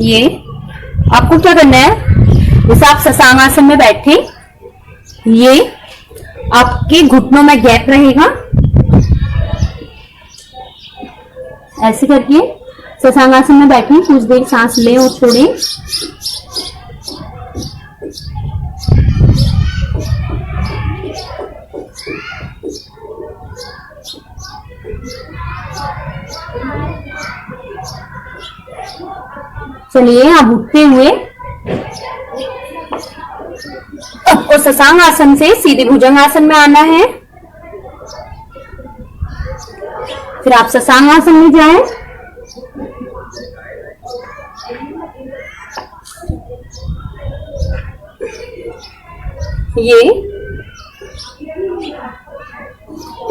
ये आपको क्या करना है, जैसे आप शशांक आसन में बैठे, ये आपके घुटनों में गैप रहेगा, ऐसे करके शशांक आसन में बैठे, कुछ देर सांस लें और छोड़ें। चलिए आप उठते हुए आपको शशांक आसन से सीधे भुजंग आसन में आना है। फिर आप शशांक आसन में जाएं। ये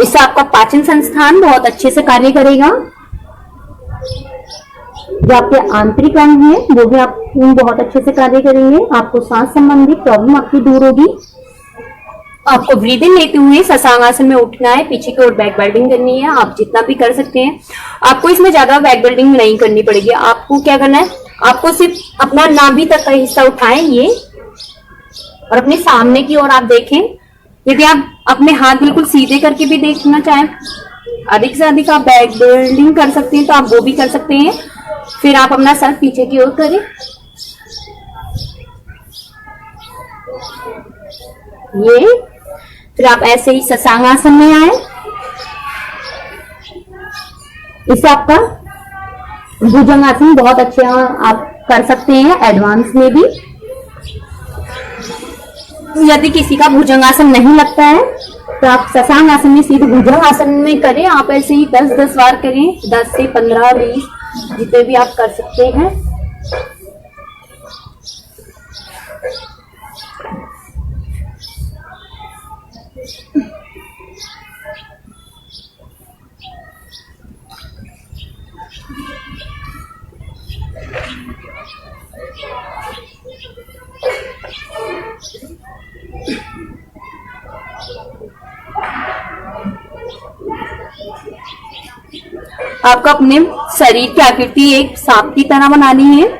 इससे आपका पाचन संस्थान बहुत अच्छे से कार्य करेगा। जो आपके आंतरिक अंग है वो भी आप बहुत अच्छे से कार्य करेंगे। आपको सांस संबंधी प्रॉब्लम आपकी दूर होगी। आपको ब्रीदिंग लेते हुए शशांक आसन में उठना है, पीछे की ओर बैक बेल्डिंग करनी है। आप जितना भी कर सकते हैं, आपको इसमें ज्यादा बैक बेल्डिंग नहीं करनी पड़ेगी। आपको क्या करना है, आपको सिर्फ अपना नाभि तक का हिस्सा उठाएं ये, और अपने सामने की ओर आप देखें। यदि आप अपने हाथ बिल्कुल सीधे करके भी देखना चाहें, अधिक से अधिक आप बैक बेल्डिंग कर सकते हैं तो आप वो भी कर सकते हैं। फिर आप अपना सर पीछे की ओर करें। ये फिर आप ऐसे ही शशांक आसन में आए। इससे आपका भुजंग आसन बहुत अच्छे आप कर सकते हैं, एडवांस में भी। यदि किसी का भुजंग आसन नहीं लगता है तो आप शशांक आसन में सीधे भुजंग आसन में करें। आप ऐसे ही 10-10 बार करें, 10 से 15-20 जितने भी आप कर सकते हैं। आपको अपने शरीर की आकृति एक सांप की तरह बनानी है।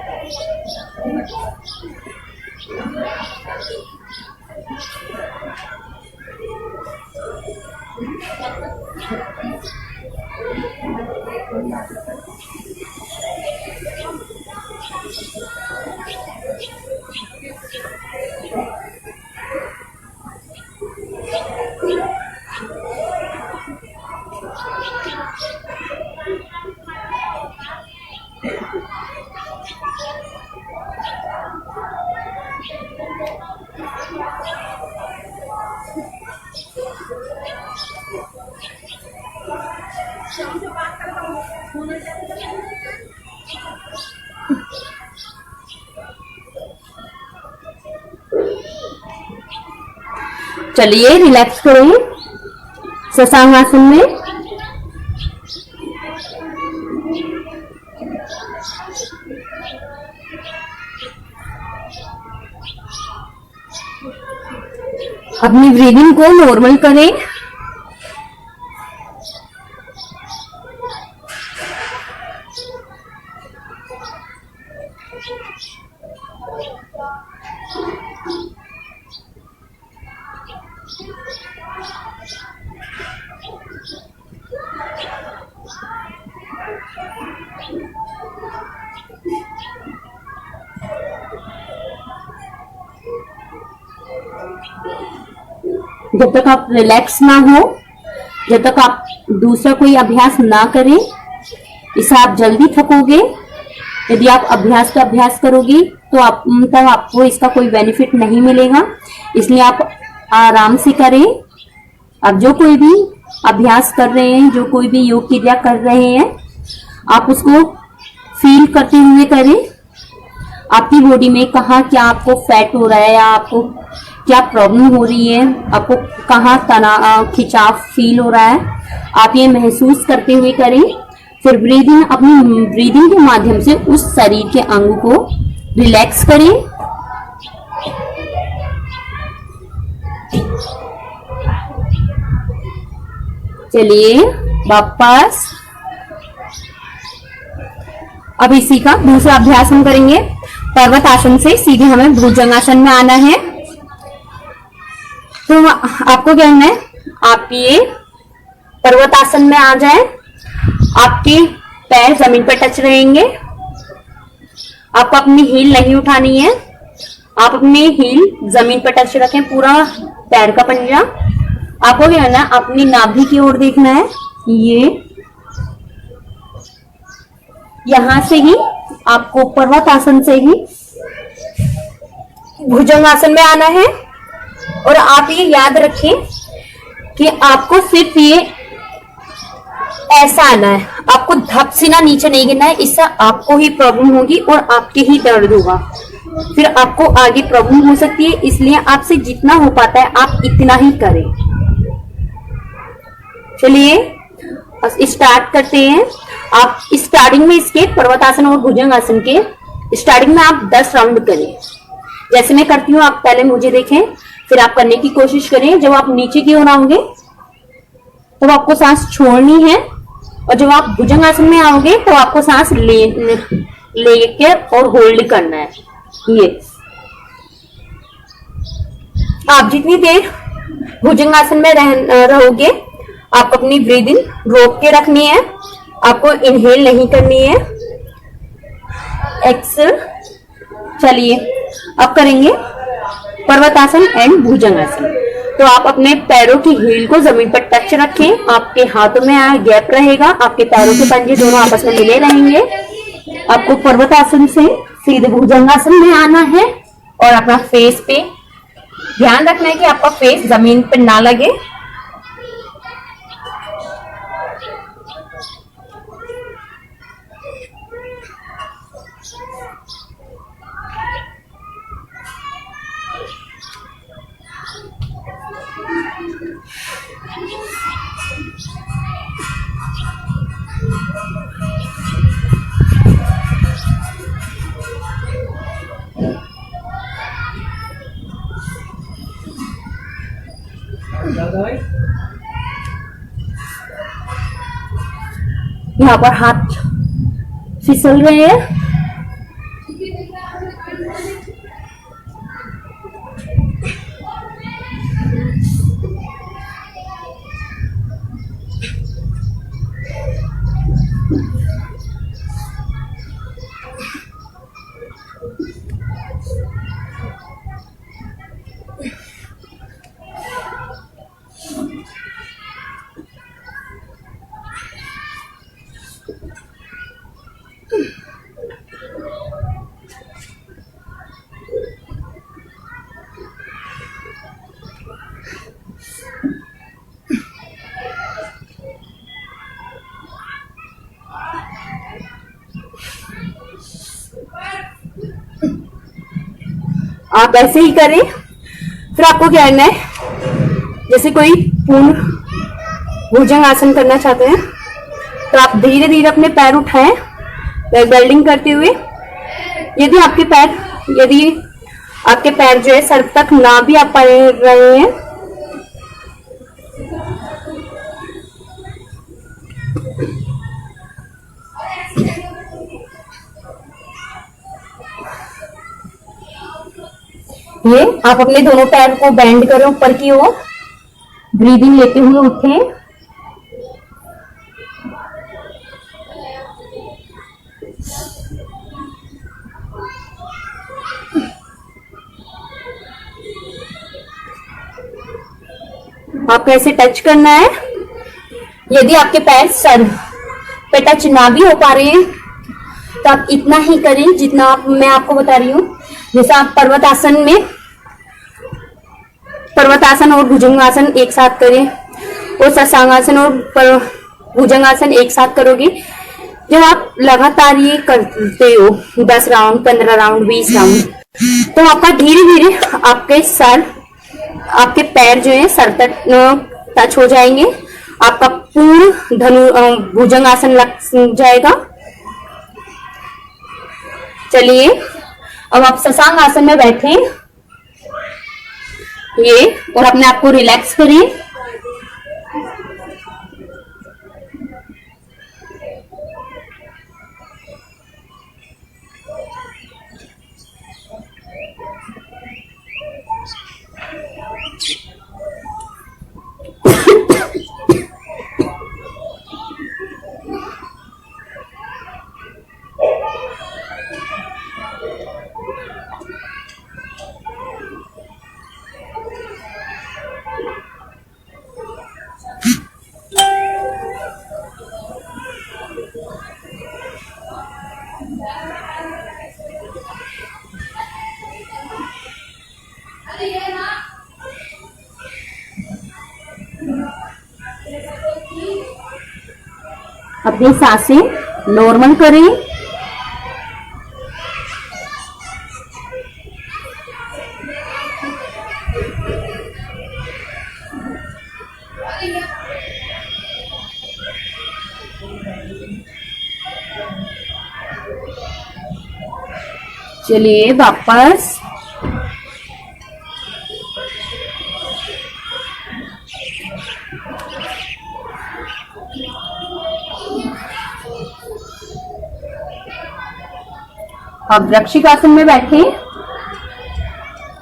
चलिए रिलैक्स करें शशांक आसन में। अपनी ब्रीदिंग को नॉर्मल करें। जब तक आप रिलैक्स ना हो, जब तक आप दूसरा कोई अभ्यास ना करें, इससे आप जल्दी थकोगे। यदि आप अभ्यास का अभ्यास करोगे तो आपको इसका कोई बेनिफिट नहीं मिलेगा। इसलिए आप आराम से करें। आप जो कोई भी अभ्यास कर रहे हैं, जो कोई भी योग क्रिया कर रहे हैं, आप उसको फील करते हुए करें। आपकी बॉडी में कहाँ क्या आपको फैट हो रहा है या आपको क्या प्रॉब्लम हो रही है, आपको कहाँ तनाव खिंचाव फील हो रहा है, आप ये महसूस करते हुए करें। फिर अपनी ब्रीदिंग के माध्यम से उस शरीर के अंग को रिलैक्स करें। चलिए वापस अब इसी का दूसरा अभ्यास हम करेंगे। पर्वत आसन से सीधे हमें भुजंगासन में आना है। तो आपको क्या करना है, आप ये पर्वत आसन में आ जाए, आपके पैर जमीन पर टच रहेंगे, आपको अपनी हील नहीं उठानी है, आप अपनी हील जमीन पर टच रखें, पूरा पैर का पंजा। आपको क्या करना है, अपनी नाभि की ओर देखना है, ये यहां से ही आपको पर्वत आसन से ही भुजंगासन में आना है। और आप ये याद रखें कि आपको सिर्फ ये ऐसा आना है, आपको धप सीना नीचे नहीं गिरना है, इससे आपको ही प्रॉब्लम होगी और आपके ही दर्द होगा, फिर आपको आगे प्रॉब्लम हो सकती है। इसलिए आपसे जितना हो पाता है आप इतना ही करें। चलिए स्टार्ट करते हैं। आप स्टार्टिंग में इसके पर्वतासन और भुजंगासन के स्टार्टिंग में आप 10 राउंड करें। जैसे मैं करती हूँ आप पहले मुझे देखें, फिर आप करने की कोशिश करें। जब आप नीचे की ओर आओगे तो आपको सांस छोड़नी है, और जब आप भुजंगासन में आओगे तो आपको सांस लेकर और होल्ड करना है। ये आप जितनी देर भुजंगासन में रहोगे आप अपनी ब्रीदिंग रोक के रखनी है, आपको इनहेल नहीं करनी है, एक्सेल। चलिए अब करेंगे पर्वतासन एंड भुजंगासन। तो आप अपने पैरों की हील को जमीन पर टच रखें, आपके हाथों में गैप रहेगा, आपके पैरों के पंजे दोनों आपस में मिले रहेंगे। आपको पर्वतासन से सीधे भुजंगासन में आना है और अपना फेस पे ध्यान रखना है कि आपका फेस जमीन पर ना लगे। यहाँ पर हाथ फिसल रहे हैं। आप ऐसे ही करें। फिर आपको क्या करना है, जैसे कोई पूर्ण भुजंगासन करना चाहते हैं तो आप धीरे धीरे अपने पैर उठाएं बैक बेल्डिंग करते हुए। यदि आपके पैर जो है सर तक ना भी आप पा रहे हैं ये आप अपने दोनों पैर को बेंड करें ऊपर की ओर, ब्रीदिंग लेते हुए उठें। आपको ऐसे टच करना है। यदि आपके पैर सर पे टच ना भी हो पा रहे हैं तो आप इतना ही करें जितना मैं आपको बता रही हूँ। जैसे आप पर्वतासन और भुजंगासन एक साथ करें और शशांगासन और भुजंगासन एक साथ करोगे। जब आप लगातार ये करते हो 10 राउंड, 15 राउंड, 20 राउंड, तो आपका धीरे धीरे आपके पैर जो है सर तक टच हो जाएंगे, आपका पूर्ण भुजंगासन लग जाएगा। चलिए अब आप शशांक आसन में बैठे ये और अपने आप को रिलैक्स करिए। अपनी सांसें नॉर्मल करें। चलिए वापस। आप वृक्षिकासन में बैठे,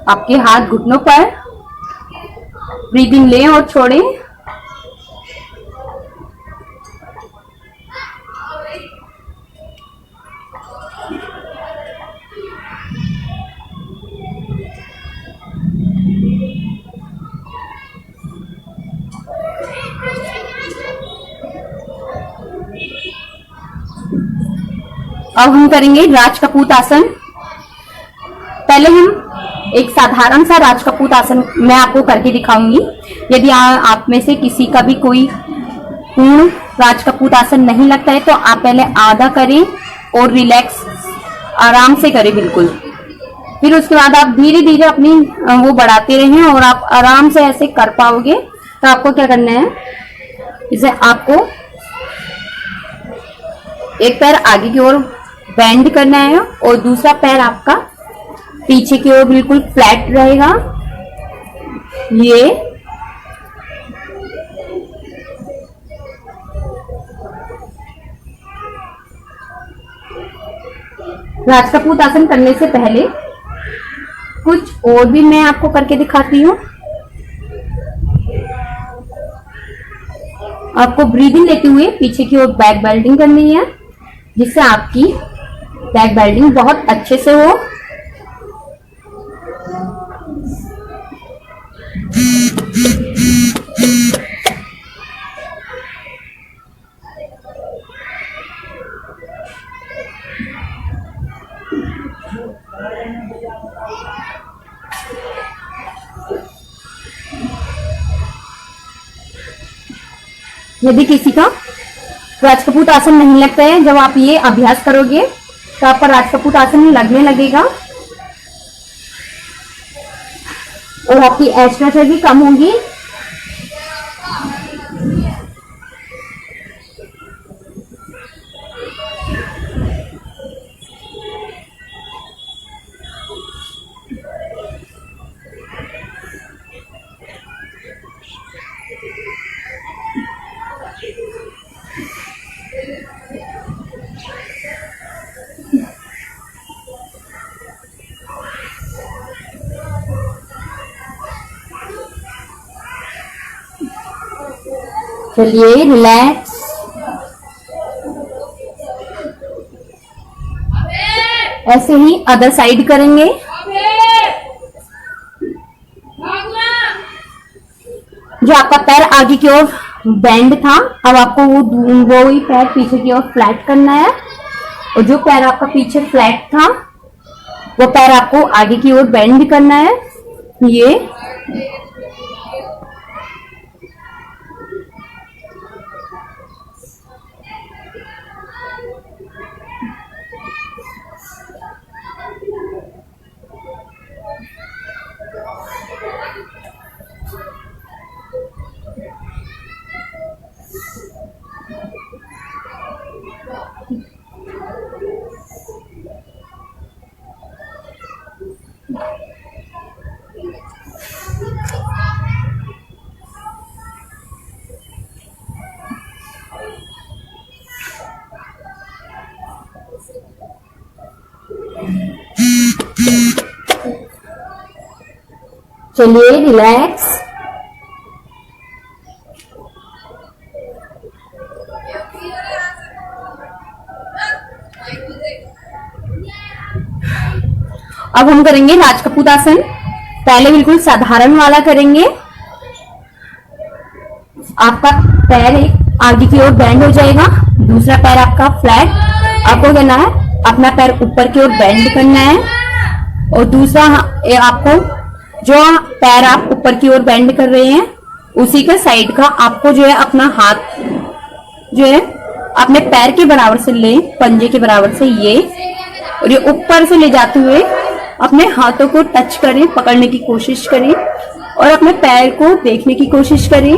आपके हाथ घुटनों पर, ब्रीदिंग लें और छोड़ें। अब हम करेंगे राजकपूत आसन। पहले हम एक साधारण सा राजकपूत आसन मैं आपको करके दिखाऊंगी। यदि आप में से किसी का भी कोई पूर्ण राजकपूत आसन नहीं लगता है तो आप पहले आधा करें और रिलैक्स आराम से करें बिल्कुल। फिर उसके बाद आप धीरे धीरे अपनी वो बढ़ाते रहें और आप आराम से ऐसे कर पाओगे। तो आपको क्या करना है, इसे आपको एक पैर आगे की ओर बेंड करना है और दूसरा पैर आपका पीछे की ओर बिल्कुल फ्लैट रहेगा। ये राजकपूत आसन करने से पहले कुछ और भी मैं आपको करके दिखाती हूँ। आपको ब्रीदिंग लेते हुए पीछे की ओर बैक बेल्टिंग करनी है, जिससे आपकी बैक बेल्टिंग बहुत अच्छे से हो। यदि किसी का राजकपूत आसन नहीं लगता है, जब आप ये अभ्यास करोगे तो आपका राजकपूत आसन लगने लगेगा और आपकी एस्ट्रेस भी कम होगी। चलिए रिलैक्स। ऐसे ही अदर साइड करेंगे। जो आपका पैर आगे की ओर बेंड था, अब आपको वो ही पैर पीछे की ओर फ्लैट करना है और जो पैर आपका पीछे फ्लैट था वो पैर आपको आगे की ओर बेंड करना है। ये चलिए रिलैक्स। अब हम करेंगे राजकपूत आसन। पहले बिल्कुल साधारण वाला करेंगे। आपका पैर एक आगे की ओर बेंड हो जाएगा, दूसरा पैर आपका फ्लैट। आपको करना है अपना पैर ऊपर की ओर बेंड करना है, और दूसरा आपको जो पैर आप ऊपर की ओर बेंड कर रहे हैं उसी के साइड का आपको जो है अपना हाथ जो है अपने पैर के बराबर से ले, पंजे के बराबर से ये, और ये ऊपर से ले जाते हुए अपने हाथों को टच करें, पकड़ने की कोशिश करें और अपने पैर को देखने की कोशिश करें।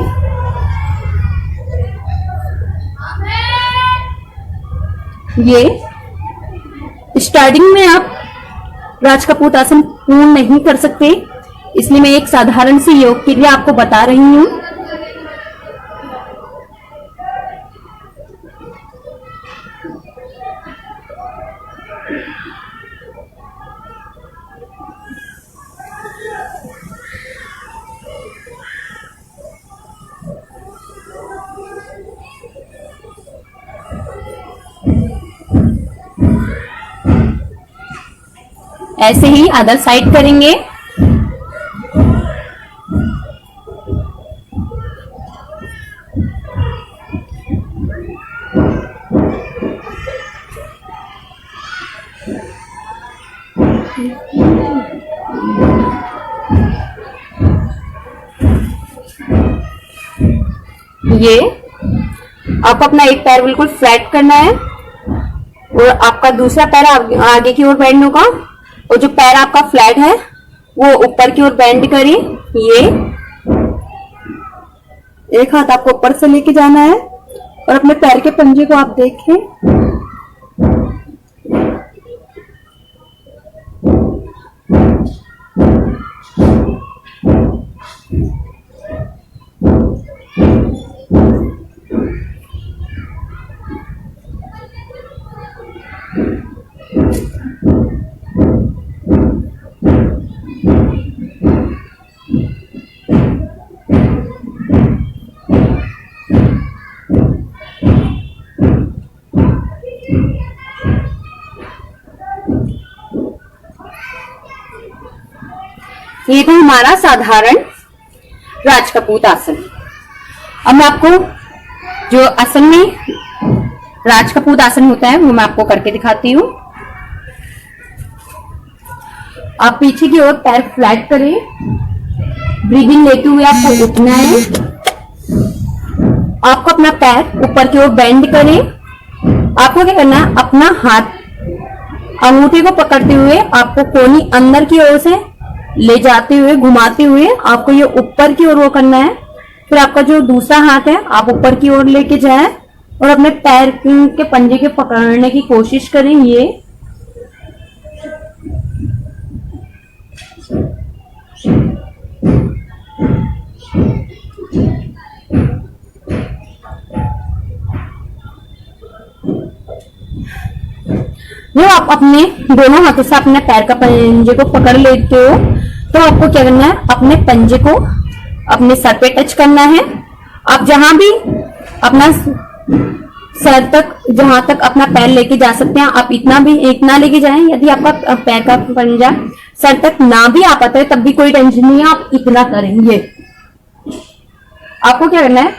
ये स्टार्टिंग में आप राज कपूत आसन पूर्ण नहीं कर सकते, इसलिए मैं एक साधारण सी योग के लिए आपको बता रही हूं। ऐसे ही अदर साइड करेंगे। ये आप अपना एक पैर बिल्कुल फ्लैट करना है और आपका दूसरा पैर आगे की ओर बेंड होगा, और जो पैर आपका फ्लैट है वो ऊपर की ओर बेंड करें। ये एक हाथ आपको ऊपर से लेके जाना है और अपने पैर के पंजे को आप देखें। ये था हमारा साधारण राज कपूत आसन। अब मैं आपको जो असल में राज कपूत आसन होता है वो मैं आपको करके दिखाती हूँ। आप पीछे की ओर पैर फ्लैट करें, ब्रीदिंग लेते हुए आपको उठना है। आपको अपना पैर ऊपर की ओर बेंड करें। आपको क्या करना है, अपना हाथ अंगूठे को पकड़ते हुए आपको कोनी अंदर की ओर से ले जाते हुए, घुमाते हुए आपको ये ऊपर की ओर वो करना है। फिर आपका जो दूसरा हाथ है आप ऊपर की ओर लेके जाएं और अपने पैर के पंजे के पकड़ने की कोशिश करें। ये जब आप अपने दोनों हाथों से अपने पैर का पंजे को पकड़ लेते हो तो आपको क्या करना है, अपने पंजे को अपने सर पे टच करना है। आप जहां भी अपना सर तक, जहां तक अपना पैर लेके जा सकते हैं आप इतना लेके जाएं। यदि आपका पैर का पंजा सर तक ना भी आ पाता है तब भी कोई टेंशन नहीं है, आप इतना करेंगे। आपको क्या करना है,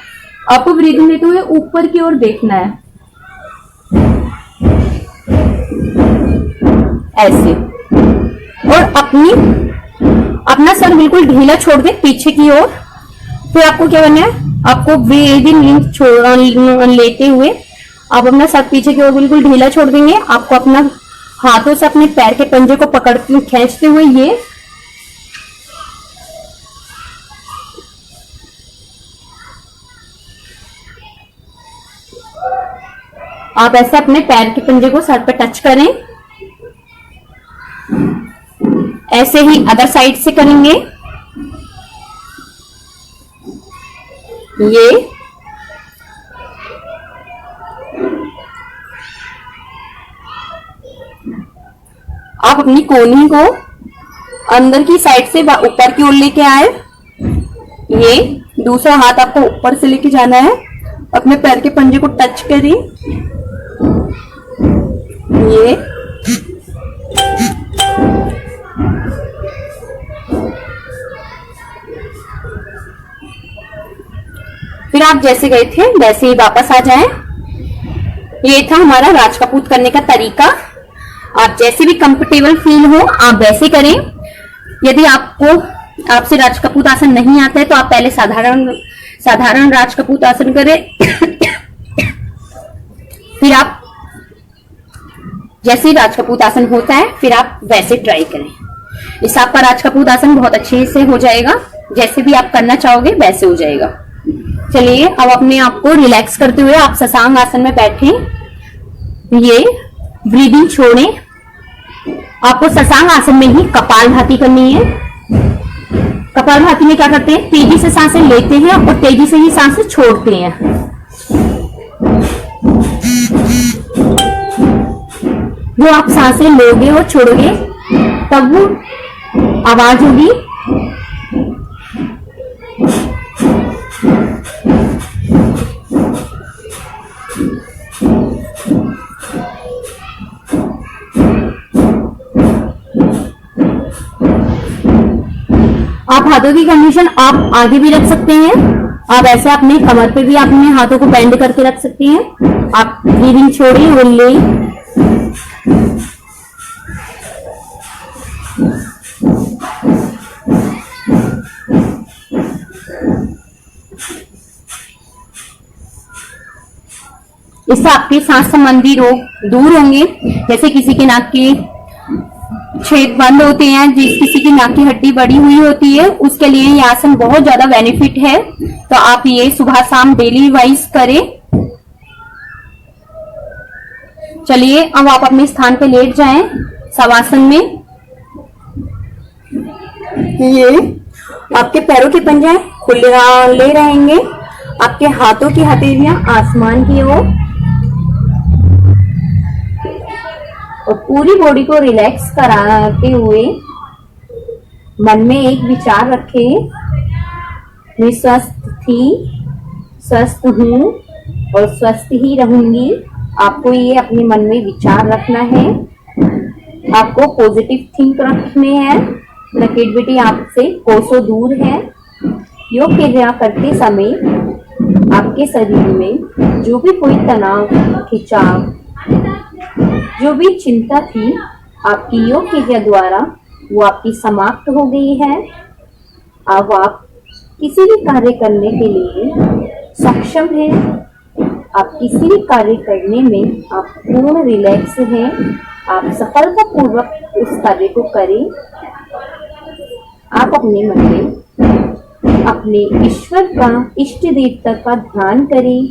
आपको ब्रीदिंग लेते हुए ऊपर की ओर देखना है ऐसे, और अपना सर बिल्कुल ढीला छोड़ दे पीछे की ओर। फिर आपको क्या करना है, आपको ब्रीदिंग लेते हुए आप अपना सर पीछे की ओर बिल्कुल ढीला छोड़ देंगे। आपको अपना हाथों से अपने पैर के पंजे को पकड़ते खींचते हुए ये आप ऐसे अपने पैर के पंजे को सर पर टच करें। ऐसे ही अदर साइड से करेंगे। ये आप अपनी कोहनी को अंदर की साइड से ऊपर की ओर लेके आए। ये दूसरा हाथ आपको ऊपर से लेके जाना है, अपने पैर के पंजे को टच करें। ये फिर आप जैसे गए थे वैसे ही वापस आ जाएं। ये था हमारा राज कपूत करने का तरीका। आप जैसे भी कंफर्टेबल फील हो आप वैसे करें। यदि आपसे राजकपूतासन नहीं आता है तो आप पहले साधारण राजकपूतासन करें। फिर आप जैसे ही राजकपूतासन होता है फिर आप वैसे ट्राई करें। इससे आपका राजकपूतासन बहुत अच्छे से हो जाएगा, जैसे भी आप करना चाहोगे वैसे हो जाएगा। चलिए अब अपने आप को रिलैक्स करते हुए आप शशांक आसन में बैठें। ये ब्रीदिंग छोड़ें। आपको शशांक आसन में ही कपालभाति करनी है। कपालभाति में क्या करते हैं, तेजी से सांसें लेते हैं और तेजी से ही सांसें छोड़ते हैं। जो आप सांसें लोगे और छोड़ोगे तब वो आवाज होगी। आप हाथों की कंडीशन आप आगे भी रख सकते हैं। आप ऐसे अपने कमर पे भी अपने हाथों को बेंड करके रख सकते हैं। आप ब्रीदिंग छोड़िए और ले। इससे आपके सांस संबंधी रोग दूर होंगे। जैसे किसी के नाक के छेद बंद होते हैं, किसी की नाक की हड्डी बड़ी हुई होती है, उसके लिए ये आसन बहुत ज्यादा बेनिफिट है। तो आप ये सुबह शाम डेली वाइज करें। चलिए अब आप अपने स्थान पे लेट जाएं शवासन में। ये आपके पैरों के पंजे खुले रहेंगे। आपके हाथों की हथेलियां आसमान की ओर और पूरी बॉडी को रिलैक्स कराते हुए मन में एक विचार रखें, मैं स्वस्थ थी, स्वस्थ हूं और स्वस्थ ही रहूंगी। आपको ये अपने मन में विचार रखना है। आपको पॉजिटिव थिंक रखने हैं। नेगेटिविटी आपसे कोसों दूर है। योग क्रिया करते समय आपके शरीर में जो भी कोई तनाव, खिंचाव, जो भी चिंता थी, आपकी योग क्रिया द्वारा वो आपकी समाप्त हो गई है। अब आप किसी भी कार्य करने के लिए सक्षम हैं। आप किसी भी कार्य करने में आप पूर्ण रिलैक्स हैं। आप सफलतापूर्वक उस कार्य को करें। आप अपने मन में अपने ईश्वर का, इष्ट देवता का ध्यान करें,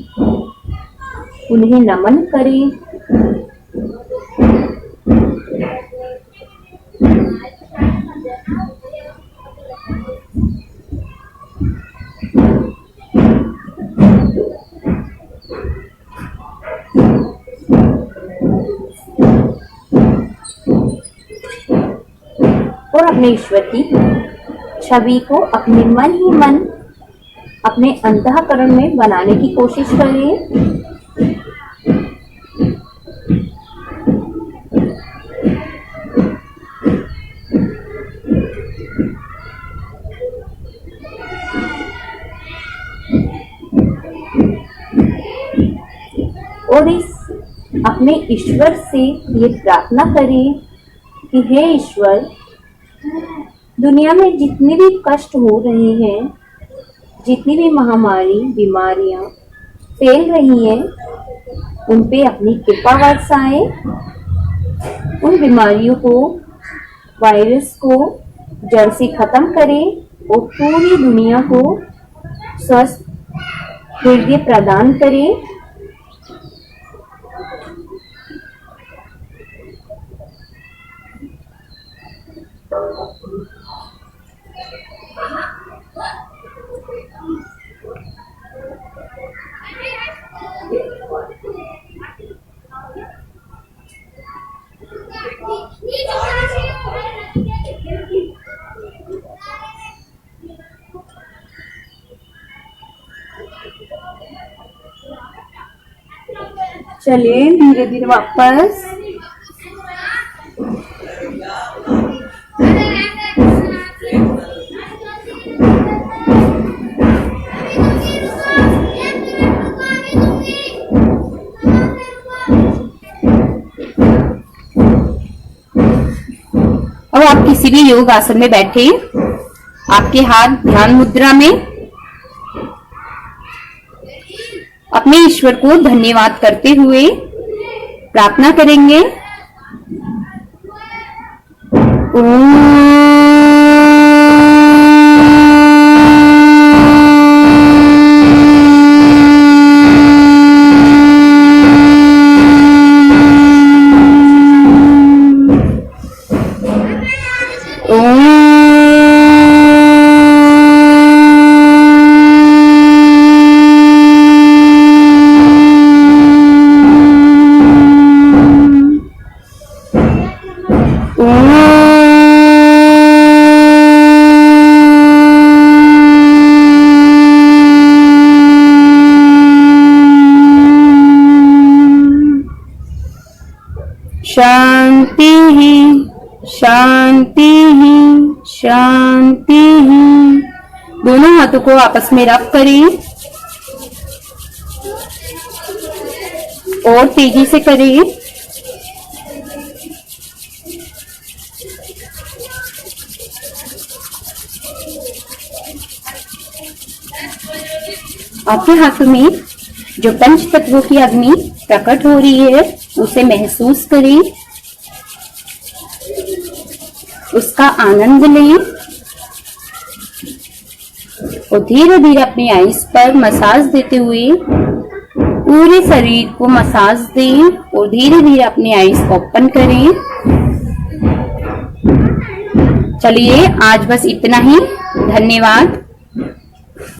उन्हें नमन करें। और अपने ईश्वर की छवि को अपने मन ही मन अपने अंतःकरण में बनाने की कोशिश करिए। और इस अपने ईश्वर से ये प्रार्थना करें कि हे ईश्वर, दुनिया में जितने भी कष्ट हो रहे हैं, जितनी भी महामारी, बीमारियां फैल रही हैं, उन पे अपनी कृपा बरसाएं। उन बीमारियों को, वायरस को जड़ से खत्म करें और पूरी दुनिया को स्वस्थ हृदय प्रदान करें। चलिए धीरे धीरे वापस। आप किसी भी योग आसन में बैठे, आपके हाथ ध्यान मुद्रा में, अपने ईश्वर को धन्यवाद करते हुए प्रार्थना करेंगे। शांति ही शांति ही शांति ही। दोनों हाथों को आपस में रब करें और तेजी से करें। आपके हाथों में जो पंच तत्वों की अग्नि प्रकट हो रही है उसे महसूस करें, उसका आनंद लें और धीरे धीरे अपनी आइस पर मसाज देते हुए पूरे शरीर को मसाज दें और धीरे धीरे अपनी आइस ओपन करें। चलिए आज बस इतना ही। धन्यवाद।